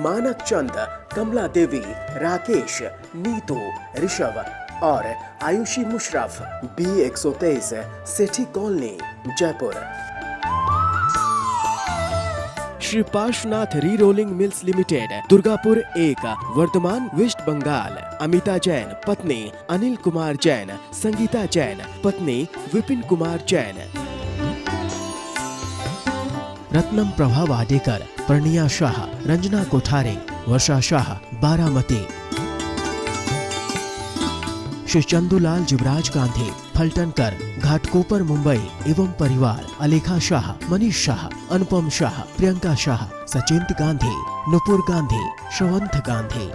मानक चंद, कमला देवी, राकेश, नीतू, ऋषभ और Ayushi Musharraf, B123, Sethi colony, Jaipur. Shri Parshwanath re rolling mills limited, Durgapur 1, Bardhaman, west Bengal. Amita Jain, पत्नी अनिल कुमार जैन, संगीता जैन, पत्नी विपिन कुमार जैन। रत्नम प्रभा वाडेकर, प्रणिया शाह, रंजना कोठारे, वर्षा शाह, बारामती। श्री चंदूलाल जुबराज गांधी, फलटनकर, घाटकोपर, मुंबई एवं परिवार। अलेखा शाह, मनीष शाह, अनुपम शाह, प्रियंका शाह, सचिंत गांधी, नुपुर गांधी, श्रवंत गांधी।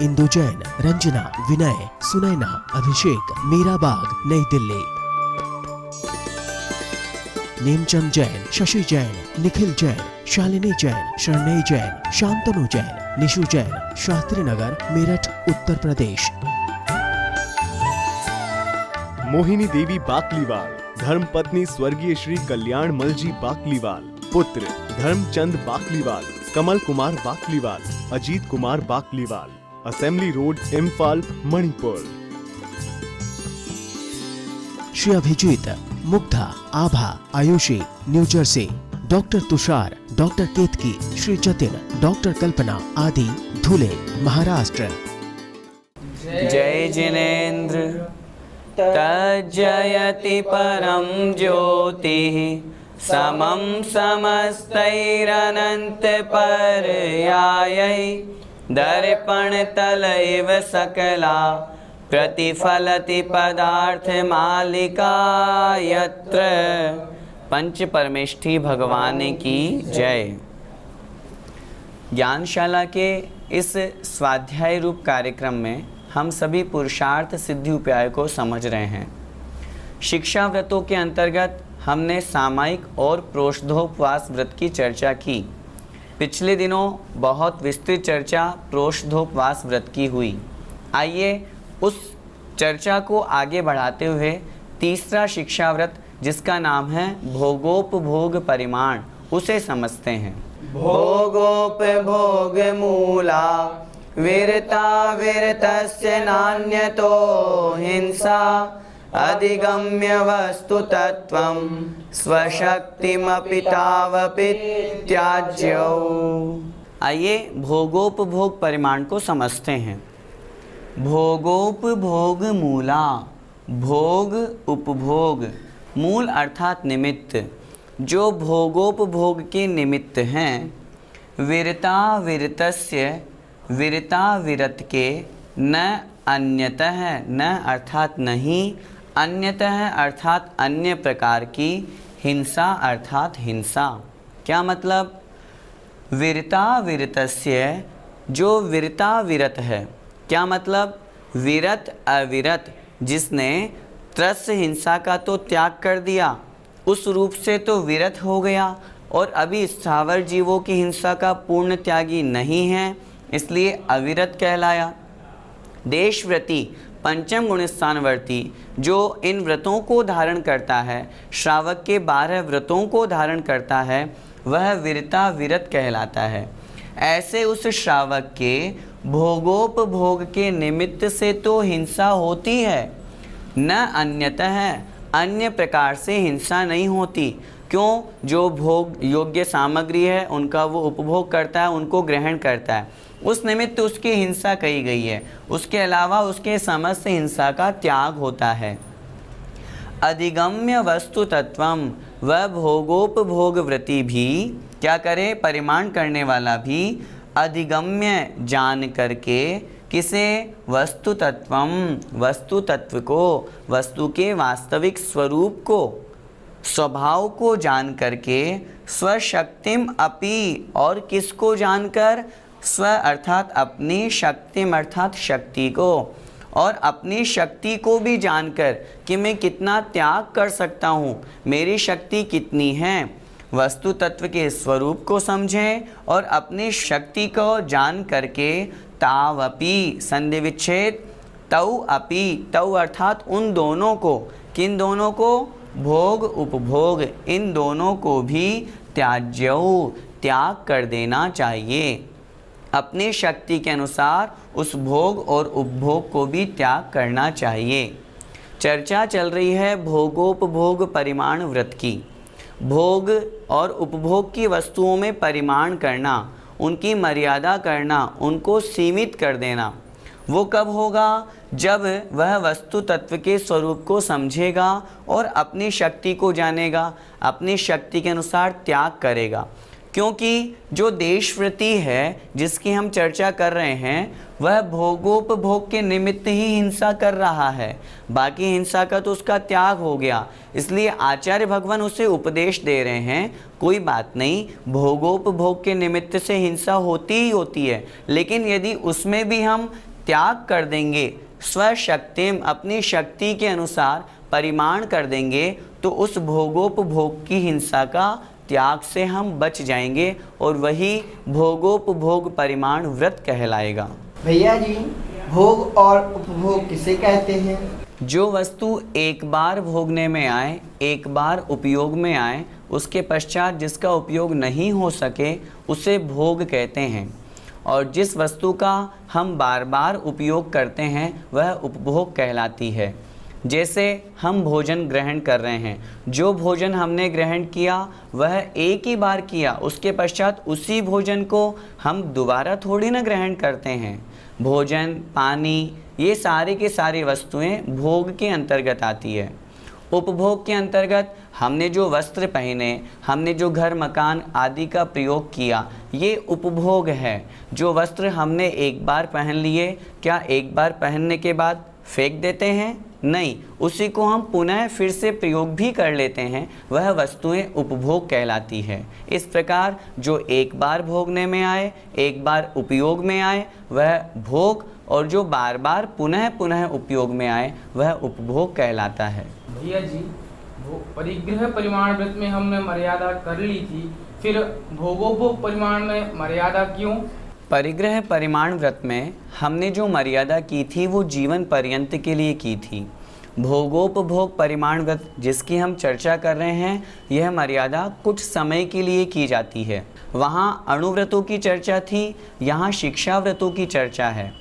इंदु जैन, रंजना, विनय, सुनैना, अभिषेक, मीराबाग, नई दिल्ली। नेमचंद जैन, शशि जैन, निखिल जैन, शालिनी जैन, शरणय जैन, शांतनु जैन, निशु जैन, शास्त्री नगर, मेरठ, उत्तर प्रदेश। मोहिनी देवी बाकलीवाल, धर्मपत्नी स्वर्गीय श्री कल्याण मलजी बाकलीवाल। पुत्र Dharamchand Bakliwal, Kamal Kumar Bakliwal, Ajit Kumar Bakliwal. Assembly road, Imphal, Manipur. Shri Abhijit, Mugdha, Abha, Ayushi, New Jersey. Doctor Tushar, doctor Ketki, Shri Jatin, doctor Kalpana आदि, धुले, महाराष्ट्र। जय जिनेन्द्र तज्जयति परम ज्योतिः, समं समस्तैरनंत पर्यायै, दर्पणतलैव सकला प्रतिफलति पदार्थ मालिका यत्र। पंच परमेष्ठी भगवान की जय। ज्ञानशाला के इस स्वाध्याय रूप कार्यक्रम में हम सभी पुरुषार्थ सिद्धि उपाय को समझ रहे हैं। शिक्षा व्रतों के अंतर्गत हमने सामायिक और प्रोषधोपवास व्रत की चर्चा की। पिछले दिनों बहुत विस्तृत चर्चा प्रोषधोपवास व्रत की हुई। आइए उस चर्चा को आगे बढ़ाते हुए तीसरा शिक्षा व्रत, जिसका नाम है भोगोपभोग परिमाण, उसे समझते हैं। भोगोपभोग मूला वीरता विरतस्य नान्यतो हिंसा, अधिगम्य वस्तु तत्वं स्वशक्तिमपि तावपि त्याज्यौ। आइए भोगोपभोग परिमाण को समझते हैं। भोगोपभोग मूला, भोग उपभोग, मूल अर्थात निमित्त, जो भोगोपभोग के निमित्त हैं। वीरता विरतस्य, वीरता विरत के, न अन्यतः, न अर्थात नहीं, अन्यतः अर्थात अन्य प्रकार की, हिंसा अर्थात हिंसा। क्या मतलब? वीरता विरतस्य, जो वीरता विरत है। क्या मतलब? विरत अविरत, जिसने त्रस हिंसा का तो त्याग कर दिया, उस रूप से तो विरत हो गया, और अभी स्थावर जीवों की हिंसा का पूर्ण त्यागी नहीं है, इसलिए अविरत कहलाया। देशव्रती, पंचम गुण स्थानवर्ती, जो इन व्रतों को धारण करता है, श्रावक के 12 व्रतों को धारण करता है, वह वीरता विरत कहलाता है। ऐसे उस श्रावक के भोगोपभोग के निमित्त से तो हिंसा होती है, न अन्यतः, अन्य प्रकार से हिंसा नहीं होती। क्यों? जो भोग योग्य सामग्री है उनका वो उपभोग करता है, उनको ग्रहण करता है, उस निमित्त उसकी हिंसा कही गई है। उसके अलावा उसके समस्त हिंसा का त्याग होता है। अधिगम्य वस्तु तत्वम, वह भोगोपभोग व्रती भी क्या करे? परिमाण करने वाला भी अधिगम्य जान करके, किसे? वस्तु तत्वम, वस्तु तत्व को, वस्तु के वास्तविक स्वरूप को, स्वभाव को जान करके, स्वशक्तिम अपि, और किसको जानकर? स्व अर्थात अपनी, शक्तिम अर्थात शक्ति को, और अपनी शक्ति को भी जानकर कि मैं कितना त्याग कर सकता हूँ, मेरी शक्ति कितनी है। वस्तु तत्व के स्वरूप को समझें और अपनी शक्ति को जान करके तावपि, संधि विच्छेद, तौ अपि, तौ अर्थात उन दोनों को, किन दोनों को? भोग उपभोग, इन दोनों को भी त्याज्यो, त्याग कर देना चाहिए। अपनी शक्ति के अनुसार उस भोग और उपभोग को भी त्याग करना चाहिए। चर्चा चल रही है भोगोपभोग परिमाण व्रत की। भोग और उपभोग की वस्तुओं में परिमाण करना, उनकी मर्यादा करना, उनको सीमित कर देना, वो कब होगा? जब वह वस्तु तत्व के स्वरूप को समझेगा और अपनी शक्ति को जानेगा, अपनी शक्ति के अनुसार त्याग करेगा। क्योंकि जो देशवृत्ति है जिसकी हम चर्चा कर रहे हैं, वह भोगोपभोग के निमित्त ही हिंसा कर रहा है, बाकी हिंसा का तो उसका त्याग हो गया। इसलिए आचार्य भगवान उसे उपदेश दे रहे हैं, कोई बात नहीं, भोगोपभोग के निमित्त से हिंसा होती ही होती है, लेकिन यदि उसमें भी हम त्याग कर देंगे, स्वशक्ति अपनी शक्ति के अनुसार परिमाण कर देंगे, तो उस भोगोपभोग की हिंसा का त्याग से हम बच जाएंगे और वही भोगोपभोग परिमाण व्रत कहलाएगा। भैया जी, भोग और उपभोग किसे कहते हैं? जो वस्तु एक बार भोगने में आए, एक बार उपयोग में आए, उसके पश्चात जिसका उपयोग नहीं हो सके, उसे भोग कहते हैं। और जिस वस्तु का हम बार बार उपयोग करते हैं, वह उपभोग कहलाती है। जैसे हम भोजन ग्रहण कर रहे हैं, जो भोजन हमने ग्रहण किया वह एक ही बार किया, उसके पश्चात उसी भोजन को हम दोबारा थोड़ी ना ग्रहण करते हैं। भोजन, पानी, ये सारी की सारी वस्तुएं भोग के अंतर्गत आती है। उपभोग के अंतर्गत हमने जो वस्त्र पहने, हमने जो घर मकान आदि का प्रयोग किया, ये उपभोग है। जो वस्त्र हमने एक बार पहन लिए, क्या एक बार पहनने के बाद फेंक देते हैं? नहीं, उसी को हम पुनः फिर से प्रयोग भी कर लेते हैं, वह वस्तुएं उपभोग कहलाती है। इस प्रकार जो एक बार भोगने में आए, एक बार उपयोग में आए, वह भोग, और जो बार बार पुनः पुनः उपयोग में आए, वह उपभोग कहलाता है। भैया जी, परिग्रह परिमाण व्रत में हमने मर्यादा कर ली थी, फिर भोगोपभोग परिमाण में मर्यादा क्यों? परिग्रह परिमाण व्रत में हमने जो मर्यादा की थी वो जीवन पर्यंत के लिए की थी। भोगोपभोग परिमाण व्रत जिसकी हम चर्चा कर रहे हैं, यह मर्यादा कुछ समय के लिए की जाती है। वहाँ अणुव्रतों की चर्चा थी, यहाँ शिक्षा व्रतों की चर्चा है।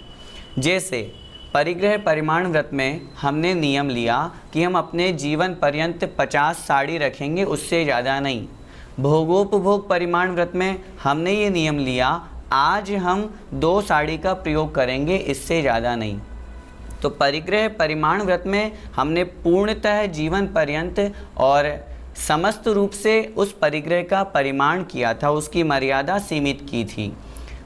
जैसे परिग्रह परिमाण व्रत में हमने नियम लिया कि हम अपने जीवन पर्यंत 50 साड़ी रखेंगे, उससे ज़्यादा नहीं। भोगोपभोग परिमाण व्रत में हमने ये नियम लिया, आज हम 2 साड़ी का प्रयोग करेंगे, इससे ज़्यादा नहीं। तो परिग्रह परिमाण व्रत में हमने पूर्णतः जीवन पर्यंत और समस्त रूप से उस परिग्रह का परिमाण किया था, उसकी मर्यादा सीमित की थी।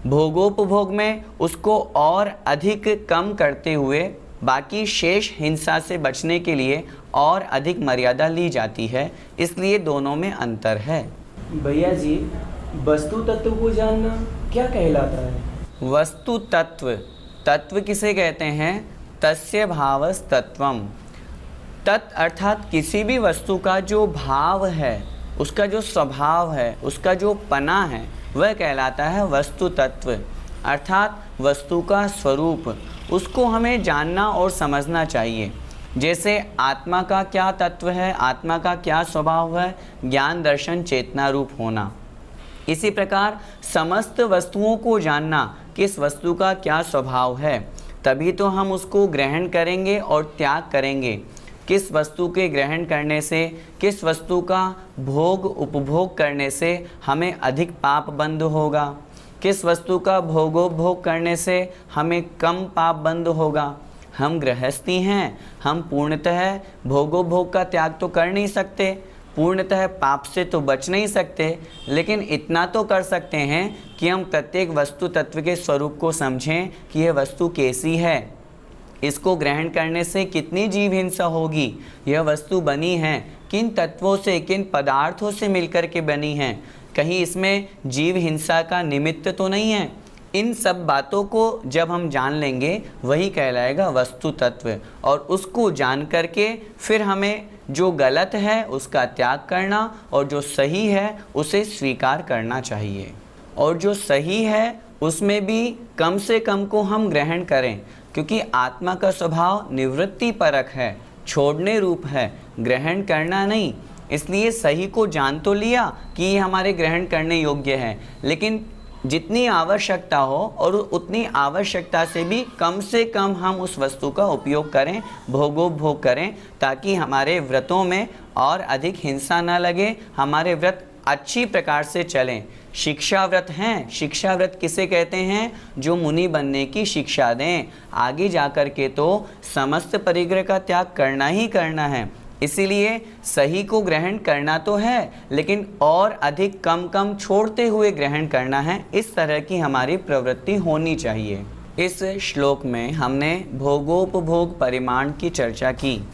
भोगोपभोग में उसको और अधिक कम करते हुए बाकी शेष हिंसा से बचने के लिए और अधिक मर्यादा ली जाती है, इसलिए दोनों में अंतर है। भैया जी, वस्तु तत्व को जानना क्या कहलाता है? वस्तु तत्व, तत्व किसे कहते हैं? तस्य भावस तत्वम। तत् अर्थात किसी भी वस्तु का जो भाव है, उसका जो स्वभाव है, उसका जो पना है, वह कहलाता है वस्तु तत्व। अर्थात वस्तु का स्वरूप, उसको हमें जानना और समझना चाहिए। जैसे आत्मा का क्या तत्व है, आत्मा का क्या स्वभाव है, ज्ञान दर्शन चेतना रूप होना। इसी प्रकार समस्त वस्तुओं को जानना, किस वस्तु का क्या स्वभाव है, तभी तो हम उसको ग्रहण करेंगे और त्याग करेंगे। किस वस्तु के ग्रहण करने से, किस वस्तु का भोग उपभोग करने से हमें अधिक पाप बंध होगा, किस वस्तु का भोगोपभोग करने से हमें कम पाप बंध होगा। हम गृहस्थी हैं, हम पूर्णतः भोगोपभोग का त्याग तो कर नहीं सकते, पूर्णतः पाप से तो बच नहीं सकते, लेकिन इतना तो कर सकते हैं कि हम प्रत्येक वस्तु तत्व के स्वरूप को समझें कि यह वस्तु कैसी है, इसको ग्रहण करने से कितनी जीव हिंसा होगी, यह वस्तु बनी है किन तत्वों से, किन पदार्थों से मिलकर के बनी है, कहीं इसमें जीव हिंसा का निमित्त तो नहीं है। इन सब बातों को जब हम जान लेंगे, वही कहलाएगा वस्तु तत्व। और उसको जान करके फिर हमें जो गलत है उसका त्याग करना और जो सही है उसे स्वीकार करना चाहिए। और जो सही है उसमें भी कम से कम को हम ग्रहण करें, क्योंकि आत्मा का स्वभाव निवृत्ति परक है, छोड़ने रूप है, ग्रहण करना नहीं। इसलिए सही को जान तो लिया कि ये हमारे ग्रहण करने योग्य है, लेकिन जितनी आवश्यकता हो और उतनी आवश्यकता से भी कम से कम हम उस वस्तु का उपयोग करें, भोगोपभोग करें, ताकि हमारे व्रतों में और अधिक हिंसा न लगे, हमारे व्रत अच्छी प्रकार से चलें। शिक्षा व्रत हैं। शिक्षा व्रत किसे कहते हैं? जो मुनि बनने की शिक्षा दें। आगे जाकर के तो समस्त परिग्रह का त्याग करना ही करना है, इसीलिए सही को ग्रहण करना तो है, लेकिन और अधिक कम कम छोड़ते हुए ग्रहण करना है। इस तरह की हमारी प्रवृत्ति होनी चाहिए। इस श्लोक में हमने भोगोपभोग परिमाण की चर्चा की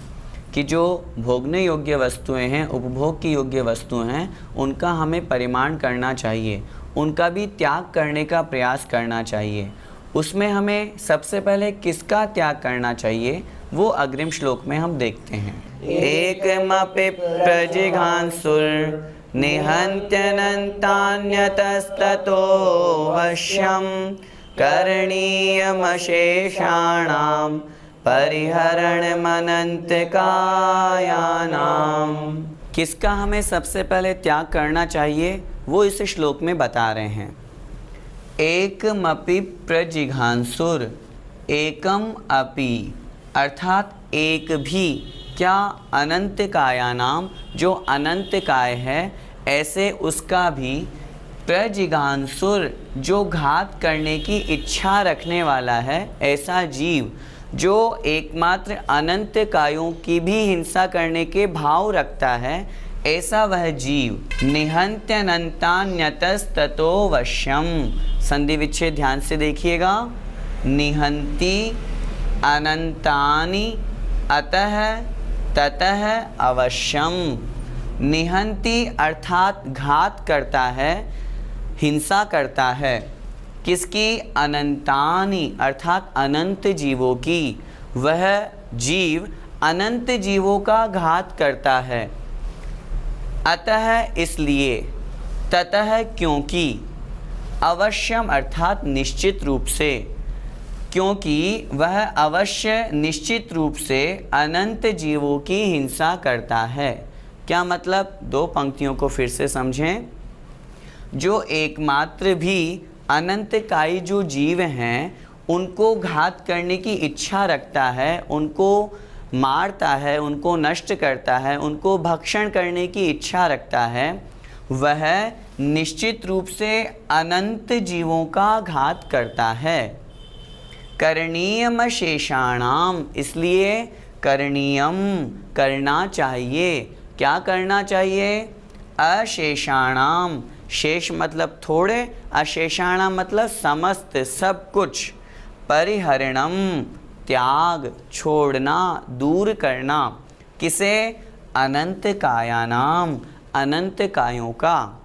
कि जो भोगने योग्य वस्तुएं हैं, उपभोग की योग्य वस्तुएं हैं, उनका हमें परिमाण करना चाहिए, उनका भी त्याग करने का प्रयास करना चाहिए। उसमें हमें सबसे पहले किसका त्याग करना चाहिए वो अग्रिम श्लोक में हम देखते हैं। एकमपि प्रजिघांसुर निहन्त्यनन्तान्यतस्ततो वश्यं करणीयमशेषाणां परिहरणमनन्तकायानां। किसका हमें सबसे पहले त्याग करना चाहिए वो इस श्लोक में बता रहे हैं। एकमपि प्रजिघांसुर, एकम अपि अर्थात एक भी, क्या अनंत कायानाम, जो अनंत काय है ऐसे उसका भी, प्रजिघांसुर जो घात करने की इच्छा रखने वाला है, ऐसा जीव जो एकमात्र अनंत कायों की भी हिंसा करने के भाव रखता है, ऐसा वह जीव। निहन्त्यनन्तान्यतस्ततो वश्यम, संधि विच्छेद ध्यान से देखिएगा। निहन्ति अनंतानि अतः ततः अवश्यम। निहन्ति अर्थात घात करता है, हिंसा करता है। किसकी? अनंतानि अर्थात अनंत जीवों की। वह जीव अनंत जीवों का घात करता है। अतः इसलिए, ततः क्योंकि, अवश्यम अर्थात निश्चित रूप से, क्योंकि वह अवश्य निश्चित रूप से अनंत जीवों की हिंसा करता है। क्या मतलब? दो पंक्तियों को फिर से समझें। जो एकमात्र भी अनंतकायी जो जीव हैं उनको घात करने की इच्छा रखता है, उनको मारता है, उनको नष्ट करता है, उनको भक्षण करने की इच्छा रखता है, वह निश्चित रूप से अनंत जीवों का घात करता है। करणीयम शेषाणाम, इसलिए करणीयम करना चाहिए। क्या करना चाहिए? अशेषाणाम, शेष मतलब थोड़े, अशेषाणाम मतलब समस्त, सब कुछ। परिहरणम त्याग, छोड़ना, दूर करना। किसे? अनंत कायानाम, अनंत कायों का।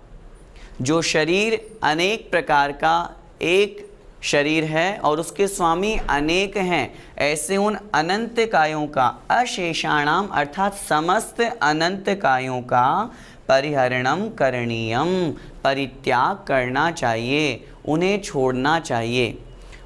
जो शरीर अनेक प्रकार का एक शरीर है और उसके स्वामी अनेक हैं, ऐसे उन अनंत कायों का, अशेषाणाम अर्थात समस्त अनंत कायों का परिहरणम करणीयम, परित्याग करना चाहिए, उन्हें छोड़ना चाहिए।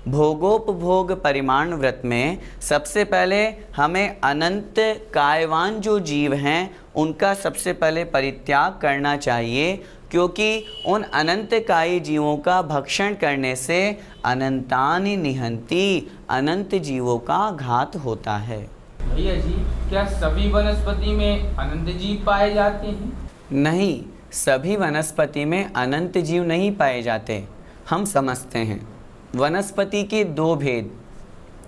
भोगोपभोग परिमाण व्रत में सबसे पहले हमें अनंत कायवान जो जीव हैं उनका सबसे पहले परित्याग करना चाहिए, क्योंकि उन अनंतकायी जीवों का भक्षण करने से अनंतानि निहंति, अनंत जीवों का घात होता है। भैया जी, क्या सभी वनस्पति में अनंत जीव पाए जाते हैं? नहीं, सभी वनस्पति में अनंत जीव नहीं पाए जाते। हम समझते हैं वनस्पति के दो भेद,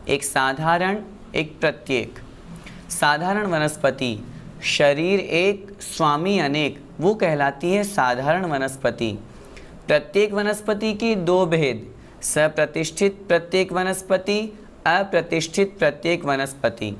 एक साधारण, एक प्रत्येक। साधारण वनस्पति, शरीर एक, स्वामी अनेक, वो कहलाती है साधारण वनस्पति। प्रत्येक वनस्पति की दो भेद, सप्रतिष्ठित प्रत्येक वनस्पति, अप्रतिष्ठित प्रत्येक वनस्पति।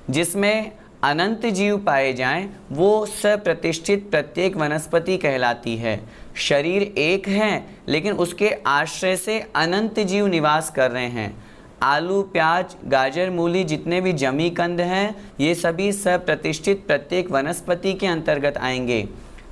जिसमें अनंत जीव पाए जाएं वो सप्रतिष्ठित प्रत्येक वनस्पति कहलाती है। शरीर एक है लेकिन उसके आश्रय से अनंत जीव निवास कर रहे हैं। आलू, प्याज, गाजर, मूली, जितने भी जमी कंद हैं, ये सभी सप्रतिष्ठित प्रत्येक वनस्पति के अंतर्गत आएंगे।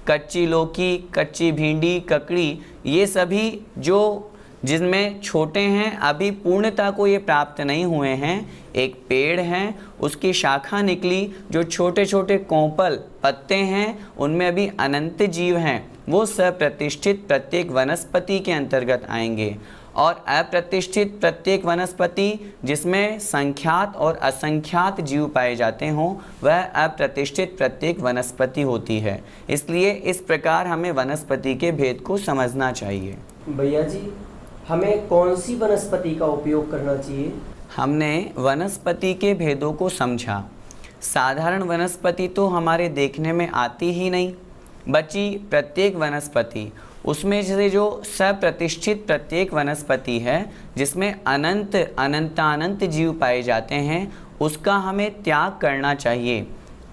कच्ची लौकी, कच्ची भिंडी, ककड़ी, ये सभी जो जिनमें छोटे हैं, अभी पूर्णता को ये प्राप्त नहीं हुए हैं। एक पेड़ है, उसकी शाखा निकली, जो छोटे छोटे कोंपल पत्ते हैं, उनमें अभी अनंत जीव हैं, वो सप्रतिष्ठित प्रत्येक वनस्पति के अंतर्गत आएंगे। और अप्रतिष्ठित प्रत्येक वनस्पति जिसमें संख्यात और असंख्यात जीव पाए जाते हों, वह अप्रतिष्ठित प्रत्येक वनस्पति होती है। इसलिए इस प्रकार हमें वनस्पति के भेद को समझना चाहिए। भैया जी, हमें कौन सी वनस्पति का उपयोग करना चाहिए? हमने वनस्पति के भेदों को समझा। साधारण वनस्पति तो हमारे देखने में आती ही नहीं, बची प्रत्येक वनस्पति, उसमें से जो सप्रतिष्ठित प्रत्येक वनस्पति है, जिसमें अनंत अनंतानंत जीव पाए जाते हैं, उसका हमें त्याग करना चाहिए।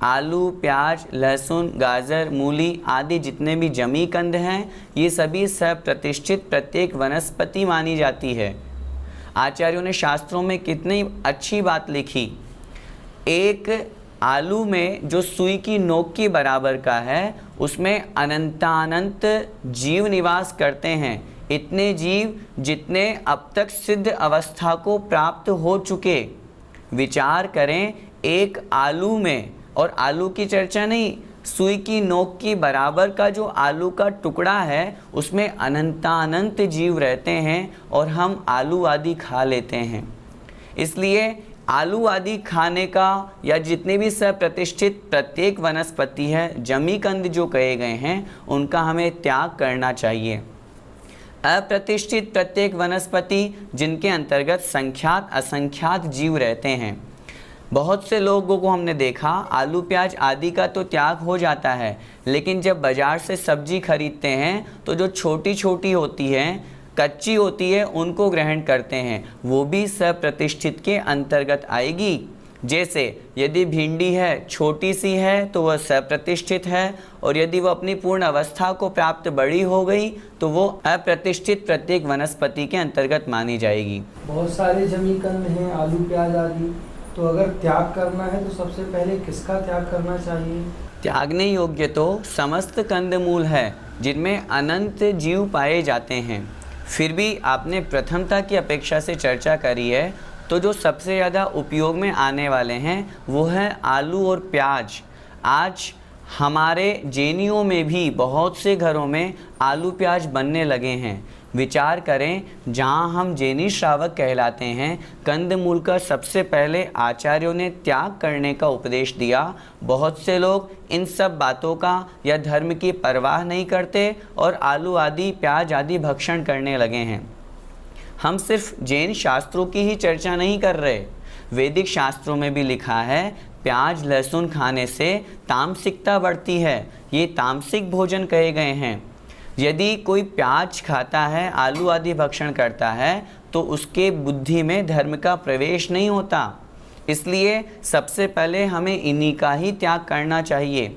आलू, प्याज, लहसुन, गाजर, मूली आदि जितने भी जमीकंद हैं, ये सभी सप्रतिष्ठित प्रत्येक वनस्पति मानी जाती है। आचार्यों ने शास्त्रों में कितनी अच्छी बात लिखी। एक आलू में जो सुई की नोक के बराबर का है, उसमें अनंतानंत जीव निवास करते हैं। इतने जीव जितने अब तक सिद्ध अवस्था को प्राप्त हो चुके। विचार करें, एक आलू में, और आलू की चर्चा नहीं, सुई की नोक की बराबर का जो आलू का टुकड़ा है, उसमें अनंतानंत जीव रहते हैं और हम आलू आदि खा लेते हैं। इसलिए आलू आदि खाने का, या जितने भी सप्रतिष्ठित प्रत्येक वनस्पति है, जमीकंद जो कहे गए हैं, उनका हमें त्याग करना चाहिए। अप्रतिष्ठित प्रत्येक वनस्पति जिनके अंतर्गत संख्यात असंख्यात जीव रहते हैं। बहुत से लोगों को हमने देखा, आलू प्याज आदि का तो त्याग हो जाता है, लेकिन जब बाज़ार से सब्जी खरीदते हैं तो जो छोटी छोटी होती है, कच्ची होती है, उनको ग्रहण करते हैं। वो भी सप्रतिष्ठित के अंतर्गत आएगी। जैसे यदि भिंडी है, छोटी सी है, तो वह सप्रतिष्ठित है, और यदि वह अपनी पूर्ण अवस्था को प्राप्त बड़ी हो गई तो वो अप्रतिष्ठित प्रत्येक वनस्पति के अंतर्गत मानी जाएगी। बहुत सारे जमीकंद हैं, आलू प्याज आदि, तो अगर त्याग करना है तो सबसे पहले किसका त्याग करना चाहिए? त्यागने योग्य तो समस्त कंदमूल है, जिनमें अनंत जीव पाए जाते हैं। फिर भी आपने प्रथमता की अपेक्षा से चर्चा करी है, तो जो सबसे ज़्यादा उपयोग में आने वाले हैं वो है आलू और प्याज। आज हमारे जैनियों में भी बहुत से घरों में आलू प्याज बनने लगे हैं। विचार करें, जहाँ हम जैनी श्रावक कहलाते हैं, कंदमूल का सबसे पहले आचार्यों ने त्याग करने का उपदेश दिया। बहुत से लोग इन सब बातों का या धर्म की परवाह नहीं करते और आलू आदि प्याज आदि भक्षण करने लगे हैं। हम सिर्फ जैन शास्त्रों की ही चर्चा नहीं कर रहे, वैदिक शास्त्रों में भी लिखा है, प्याज लहसुन खाने से तामसिकता बढ़ती है। ये तामसिक भोजन कहे गए हैं। यदि कोई प्याज खाता है, आलू आदि भक्षण करता है, तो उसके बुद्धि में धर्म का प्रवेश नहीं होता। इसलिए सबसे पहले हमें इन्हीं का ही त्याग करना चाहिए।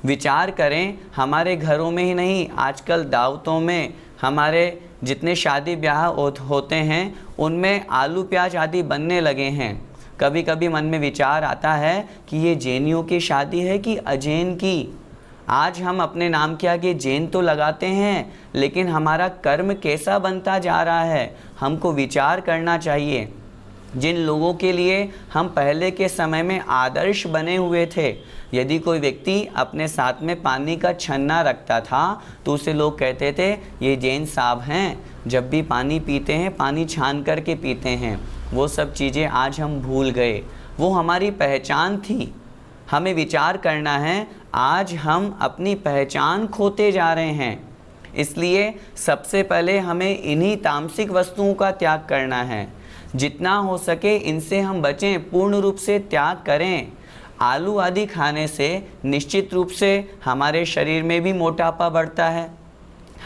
विचार करें, हमारे घरों में ही नहीं, आजकल दावतों में, हमारे जितने शादी ब्याह होते हैं, उनमें आलू प्याज आदि बनने लगे हैं। कभी कभी मन में विचार आता है कि ये जैनियों की शादी है कि अजैन की। आज हम अपने नाम के आगे जैन तो लगाते हैं, लेकिन हमारा कर्म कैसा बनता जा रहा है, हमको विचार करना चाहिए। जिन लोगों के लिए हम पहले के समय में आदर्श बने हुए थे, यदि कोई व्यक्ति अपने साथ में पानी का छन्ना रखता था तो उसे लोग कहते थे, ये जैन साहब हैं, जब भी पानी पीते हैं पानी छान करके पीते हैं। वो सब चीज़ें आज हम भूल गए, वो हमारी पहचान थी। हमें विचार करना है, आज हम अपनी पहचान खोते जा रहे हैं। इसलिए सबसे पहले हमें इन्हीं तामसिक वस्तुओं का त्याग करना है। जितना हो सके इनसे हम बचें, पूर्ण रूप से त्याग करें। आलू आदि खाने से निश्चित रूप से हमारे शरीर में भी मोटापा बढ़ता है,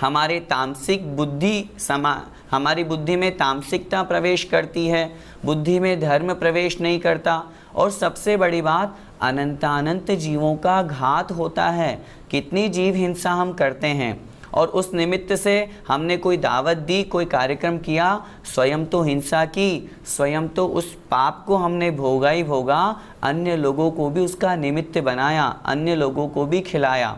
हमारे तामसिक बुद्धि हमारी बुद्धि में तामसिकता प्रवेश करती है, बुद्धि में धर्म प्रवेश नहीं करता, और सबसे बड़ी बात, अनंतानंत जीवों का घात होता है। कितनी जीव हिंसा हम करते हैं, और उस निमित्त से हमने कोई दावत दी, कोई कार्यक्रम किया, स्वयं तो हिंसा की, स्वयं तो उस पाप को हमने भोगा ही भोगा, अन्य लोगों को भी उसका निमित्त बनाया, अन्य लोगों को भी खिलाया।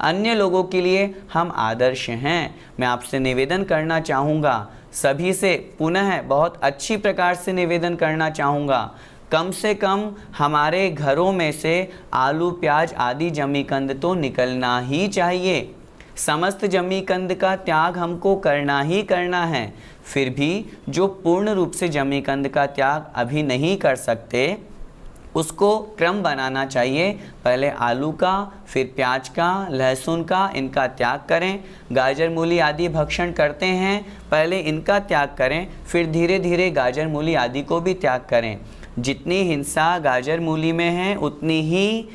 अन्य लोगों के लिए हम आदर्श हैं। मैं आपसे निवेदन करना चाहूँगा, सभी से पुनः बहुत अच्छी प्रकार से निवेदन करना चाहूँगा, कम से कम हमारे घरों में से आलू प्याज आदि जमीकंद तो निकलना ही चाहिए। समस्त जमीकंद का त्याग हमको करना ही करना है। फिर भी जो पूर्ण रूप से जमीकंद का त्याग अभी नहीं कर सकते, उसको क्रम बनाना चाहिए। पहले आलू का, फिर प्याज का, लहसुन का, इनका त्याग करें। गाजर मूली आदि भक्षण करते हैं, पहले इनका त्याग करें, फिर धीरे धीरे गाजर मूली आदि को भी त्याग करें। जितनी हिंसा गाजर मूली में है उतनी ही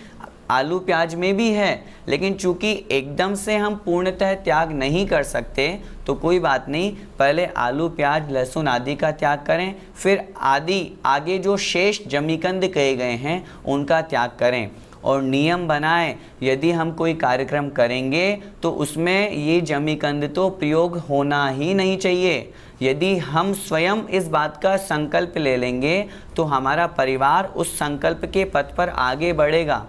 आलू प्याज में भी है, लेकिन चूंकि एकदम से हम पूर्णतः त्याग नहीं कर सकते तो कोई बात नहीं, पहले आलू प्याज लहसुन आदि का त्याग करें, फिर आगे जो शेष जमीकंद कहे गए हैं उनका त्याग करें। और नियम बनाएं, यदि हम कोई कार्यक्रम करेंगे तो उसमें ये जमीकंद तो प्रयोग होना ही नहीं चाहिए। यदि हम स्वयं इस बात का संकल्प ले लेंगे तो हमारा परिवार उस संकल्प के पथ पर आगे बढ़ेगा।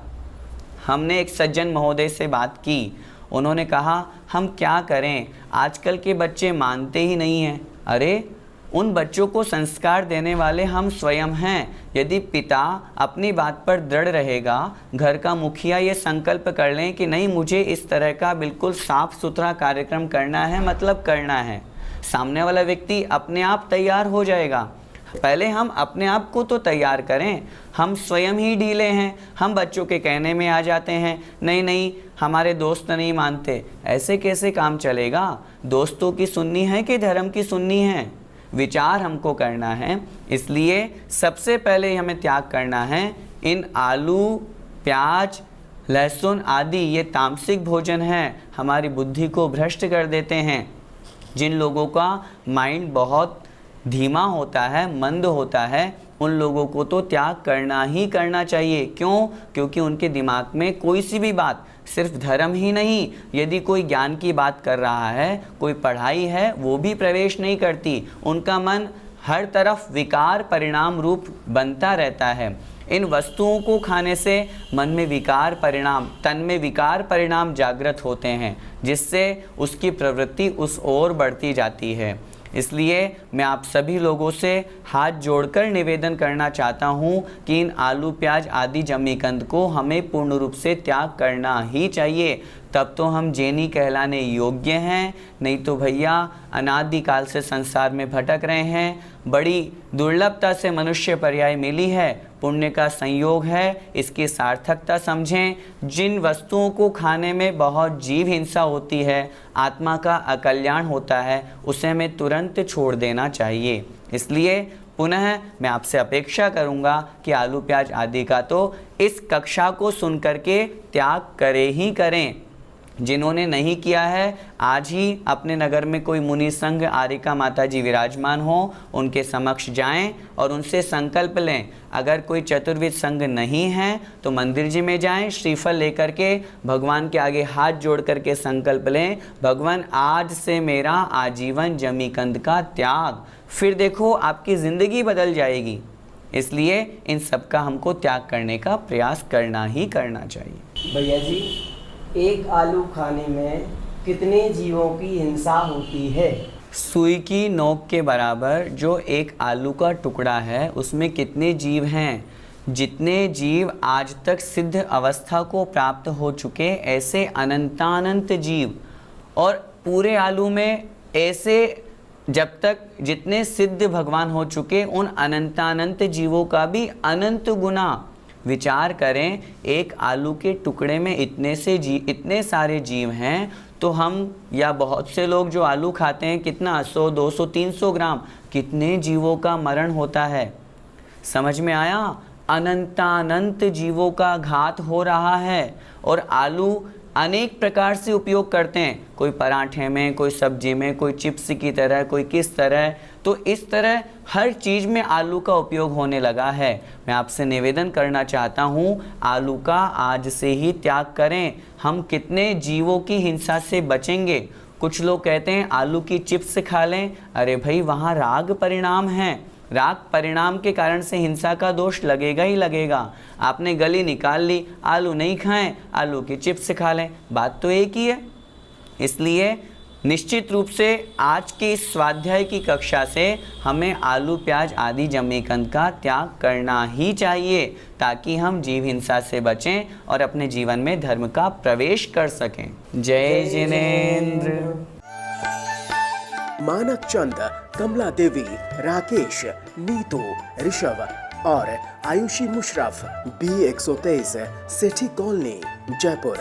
हमने एक सज्जन महोदय से बात की, उन्होंने कहा हम क्या करें, आजकल के बच्चे मानते ही नहीं हैं। अरे उन बच्चों को संस्कार देने वाले हम स्वयं हैं। यदि पिता अपनी बात पर दृढ़ रहेगा, घर का मुखिया ये संकल्प कर लें कि नहीं मुझे इस तरह का बिल्कुल साफ सुथरा कार्यक्रम करना है, मतलब करना है, सामने वाला व्यक्ति अपने आप तैयार हो जाएगा। पहले हम अपने आप को तो तैयार करें। हम स्वयं ही ढीले हैं, हम बच्चों के कहने में आ जाते हैं, नहीं नहीं हमारे दोस्त नहीं मानते। ऐसे कैसे काम चलेगा? दोस्तों की सुननी है कि धर्म की सुननी है? विचार हमको करना है। इसलिए सबसे पहले हमें त्याग करना है इन आलू प्याज लहसुन आदि, ये तामसिक भोजन है, हमारी बुद्धि को भ्रष्ट कर देते हैं। जिन लोगों का माइंड बहुत धीमा होता है, मंद होता है, उन लोगों को तो त्याग करना ही करना चाहिए। क्यों? क्योंकि उनके दिमाग में कोई सी भी बात, सिर्फ धर्म ही नहीं, यदि कोई ज्ञान की बात कर रहा है, कोई पढ़ाई है, वो भी प्रवेश नहीं करती। उनका मन हर तरफ विकार परिणाम रूप बनता रहता है। इन वस्तुओं को खाने से मन में विकार परिणाम, तन में विकार परिणाम जागृत होते हैं, जिससे उसकी प्रवृत्ति उस ओर बढ़ती जाती है। इसलिए मैं आप सभी लोगों से हाथ जोड़कर निवेदन करना चाहता हूं कि इन आलू प्याज आदि जमीकंद को हमें पूर्ण रूप से त्याग करना ही चाहिए। तब तो हम जैनी कहलाने योग्य हैं, नहीं तो भैया अनादिकाल से संसार में भटक रहे हैं। बड़ी दुर्लभता से मनुष्य पर्याय मिली है, पुण्य का संयोग है, इसकी सार्थकता समझें। जिन वस्तुओं को खाने में बहुत जीव हिंसा होती है, आत्मा का अकल्याण होता है, उसे हमें तुरंत छोड़ देना चाहिए। इसलिए पुनः मैं आपसे अपेक्षा करूंगा कि आलू प्याज आदि का तो इस कक्षा को सुन करके त्याग करें ही करें। जिन्होंने नहीं किया है, आज ही अपने नगर में कोई मुनि संघ आरिका माता जी विराजमान हो, उनके समक्ष जाएं और उनसे संकल्प लें। अगर कोई चतुर्विद संघ नहीं है तो मंदिर जी में जाएं, श्रीफल लेकर के भगवान के आगे हाथ जोड़ करके संकल्प लें, भगवान आज से मेरा आजीवन जमीकंद का त्याग। फिर देखो आपकी ज़िंदगी बदल जाएगी। इसलिए इन सब का हमको त्याग करने का प्रयास करना ही करना चाहिए। भैया जी, एक आलू खाने में कितने जीवों की हिंसा होती है? सुई की नोक के बराबर जो एक आलू का टुकड़ा है, उसमें कितने जीव हैं? जितने जीव आज तक सिद्ध अवस्था को प्राप्त हो चुके, ऐसे अनंतानंत जीव। और पूरे आलू में ऐसे जब तक जितने सिद्ध भगवान हो चुके, उन अनंतानंत जीवों का भी अनंत गुना। विचार करें, एक आलू के टुकड़े में इतने सारे जीव हैं, तो हम या बहुत से लोग जो आलू खाते हैं, कितना 100, 200, 300 ग्राम, कितने जीवों का मरण होता है। समझ में आया? अनंतानंत जीवों का घात हो रहा है। और आलू अनेक प्रकार से उपयोग करते हैं, कोई पराठे में, कोई सब्जी में, कोई चिप्स की तरह, कोई किस तरह। तो इस तरह हर चीज़ में आलू का उपयोग होने लगा है। मैं आपसे निवेदन करना चाहता हूँ, आलू का आज से ही त्याग करें। हम कितने जीवों की हिंसा से बचेंगे। कुछ लोग कहते हैं आलू की चिप्स खा लें। अरे भाई, वहाँ राग परिणाम है, राग परिणाम के कारण से हिंसा का दोष लगेगा ही लगेगा। आपने गली निकाल ली, आलू नहीं खाएं, आलू की चिप्स खा लें, बात तो एक ही है। इसलिए निश्चित रूप से आज के इस स्वाध्याय की कक्षा से हमें आलू प्याज आदि जमैकंद का त्याग करना ही चाहिए ताकि हम जीव हिंसा से बचें और अपने जीवन में धर्म का प्रवेश कर सकें। जय जिनेंद्र। मानक चंद, कमला देवी, राकेश, नीतू, ऋषभ और Ayushi Musharraf, B123, Sethi colony, Jaipur.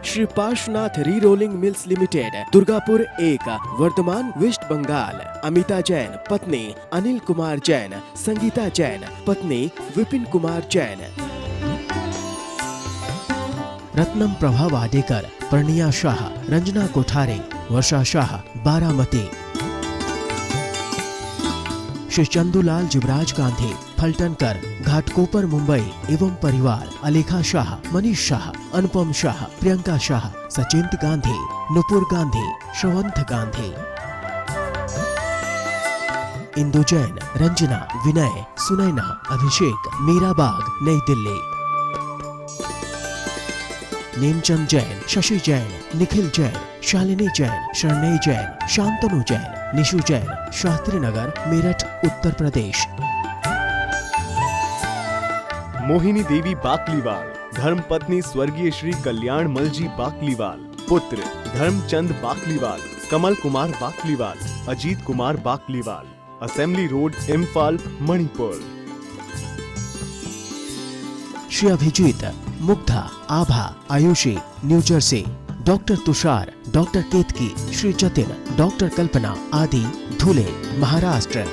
Shri Parshwanath re rolling mills limited, Durgapur 1, Bardhaman, west Bengal. Amita Jain, पत्नी अनिल कुमार जैन, संगीता जैन, पत्नी विपिन कुमार जैन। रत्नम प्रभा वाडेकर, प्रणिया शाह, रंजना कोठारे, वर्षा शाह, बारामती। श्री चंदूलाल जुबराज गांधी, फलटनकर, घाटकोपर, मुंबई एवं परिवार। अलेखा शाह, मनीष शाह, अनुपम शाह, प्रियंका शाह, सचिंत गांधी, नुपुर गांधी, श्रवंत गांधी। इंदु जैन, रंजना, विनय, सुनैना, अभिषेक, मीराबाग, नई दिल्ली। नेमचंद जैन, शशि जैन, निखिल जैन, शालिनी जैन, शरणय जैन, शांतनु जैन, निशु जैन, शास्त्री नगर, मेरठ, उत्तर प्रदेश। मोहिनी देवी बाकलीवाल, धर्मपत्नी स्वर्गीय श्री कल्याण मलजी बाकलीवाल। पुत्र Dharamchand Bakliwal, Kamal Kumar Bakliwal, Ajit Kumar Bakliwal. Assembly road, Imphal, Manipur. Shri Abhijit, Mugdha, Abha, Ayushi, New Jersey. Doctor Tushar, doctor Ketki, Shri Jatin, doctor Kalpana आदि, धुले, महाराष्ट्र।